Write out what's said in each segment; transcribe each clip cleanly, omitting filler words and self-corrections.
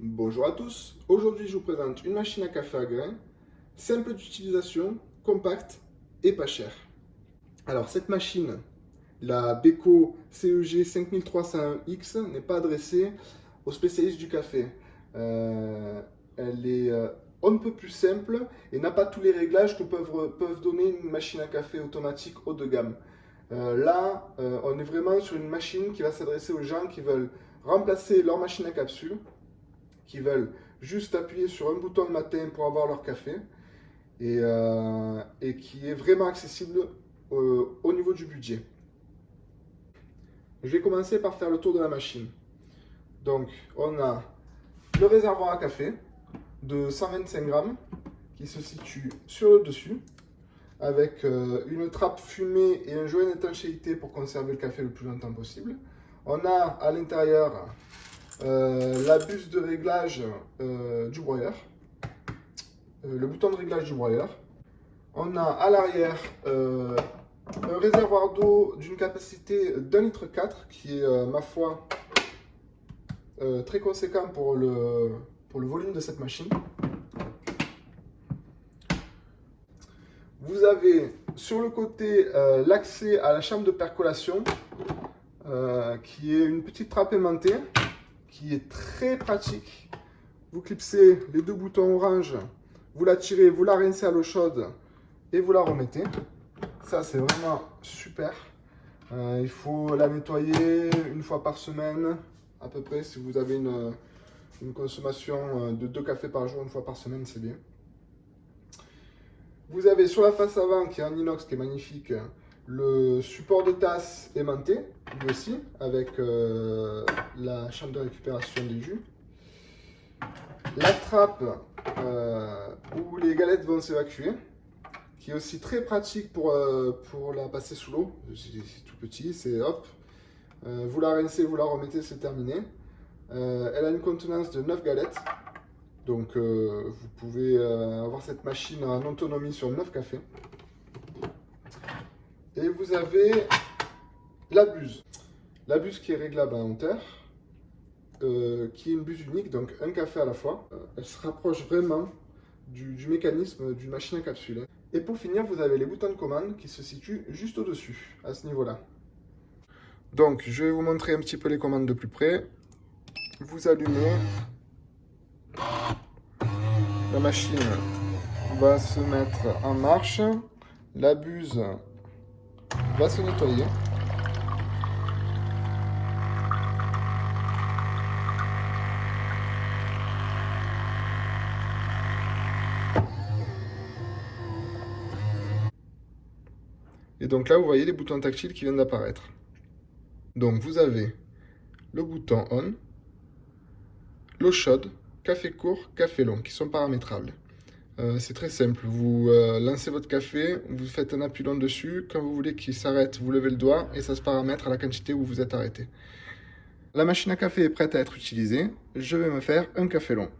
Bonjour à tous, aujourd'hui je vous présente une machine à café à grains, simple d'utilisation, compacte et pas chère. Alors cette machine, la Beko CEG 5301X, n'est pas adressée aux spécialistes du café. Elle est un peu plus simple et n'a pas tous les réglages que peuvent donner une machine à café automatique haut de gamme. On est vraiment sur une machine qui va s'adresser aux gens qui veulent remplacer leur machine à capsule, qui veulent juste appuyer sur un bouton le matin pour avoir leur café et qui est vraiment accessible au niveau du budget. Je vais commencer par faire le tour de la machine. Donc, on a le réservoir à café de 125 grammes qui se situe sur le dessus avec une trappe fumée et un joint d'étanchéité pour conserver le café le plus longtemps possible. On a à l'intérieur la buse de réglage du broyeur, le bouton de réglage du broyeur. On a à l'arrière un réservoir d'eau d'une capacité d'1,4 litre qui est, ma foi, très conséquent pour le volume de cette machine. Vous avez sur le côté l'accès à la chambre de percolation qui est une petite trappe aimantée qui est très pratique. Vous clipsez les deux boutons orange, vous la tirez, vous la rincez à l'eau chaude et vous la remettez. Ça, c'est vraiment super. Il faut la nettoyer une fois par semaine, à peu près. Si vous avez une consommation de 2 cafés par jour, une fois par semaine, c'est bien. Vous avez sur la face avant, qui est en inox, qui est magnifique, le support de tasse aimanté, lui aussi, avec la chambre de récupération des jus. La trappe où les galettes vont s'évacuer, qui est aussi très pratique pour la passer sous l'eau. C'est tout petit, c'est hop. Vous la rincez, vous la remettez, c'est terminé. Elle a une contenance de 9 galettes. Donc vous pouvez avoir cette machine en autonomie sur 9 cafés. Et vous avez la buse. La buse qui est réglable en hauteur, qui est une buse unique, donc un café à la fois. Elle se rapproche vraiment du mécanisme d'une machine à capsule. Et pour finir, vous avez les boutons de commande qui se situent juste au-dessus, à ce niveau-là. Donc, je vais vous montrer un petit peu les commandes de plus près. Vous allumez. La machine va se mettre en marche. La buse va se nettoyer. Et donc là, vous voyez les boutons tactiles qui viennent d'apparaître. Donc vous avez le bouton on, l'eau chaude, café court, café long, qui sont paramétrables. C'est très simple, vous lancez votre café, vous faites un appui long dessus, quand vous voulez qu'il s'arrête, vous levez le doigt et ça se paramètre à la quantité où vous êtes arrêté. La machine à café est prête à être utilisée, je vais me faire un café long.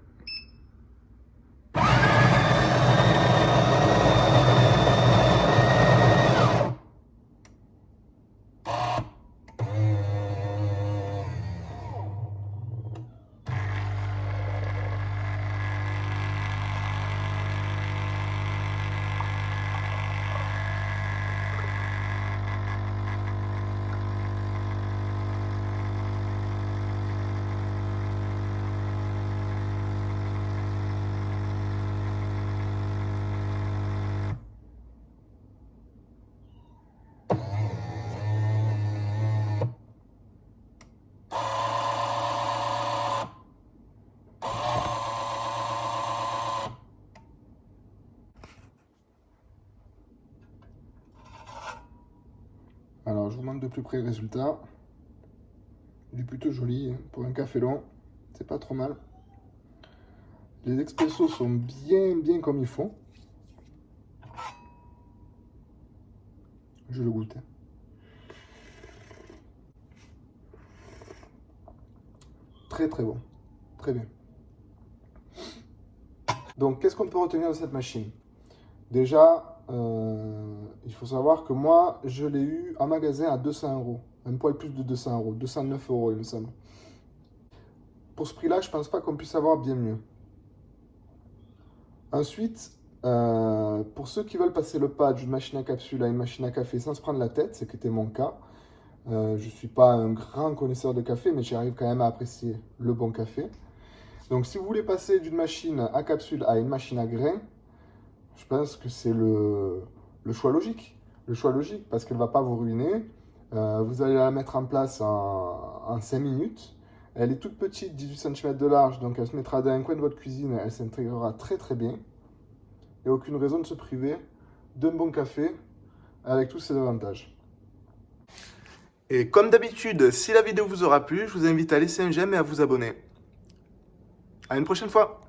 Alors, je vous montre de plus près le résultat. Il est plutôt joli pour un café long. C'est pas trop mal. Les expressos sont bien comme il faut. Je le goûte. Très bon. Très bien. Donc, qu'est-ce qu'on peut retenir de cette machine? Déjà, il faut savoir que moi, je l'ai eu en magasin à 200 €. Un poil plus de 200 €. 209 € il me semble. pour ce prix-là, je pense pas qu'on puisse avoir bien mieux. Ensuite, pour ceux qui veulent passer le pas d'une machine à capsule à une machine à café sans se prendre la tête, c'est que c'était mon cas. Je ne suis pas un grand connaisseur de café, mais j'arrive quand même à apprécier le bon café. Donc si vous voulez passer d'une machine à capsule à une machine à grains, je pense que c'est le choix logique. Le choix logique parce qu'elle ne va pas vous ruiner. Vous allez la mettre en place en 5 minutes. Elle est toute petite, 18 cm de large, donc elle se mettra dans un coin de votre cuisine, elle s'intégrera très très bien. Il n'y a aucune raison de se priver d'un bon café avec tous ses avantages. Et comme d'habitude, si la vidéo vous aura plu, je vous invite à laisser un j'aime et à vous abonner. À une prochaine fois!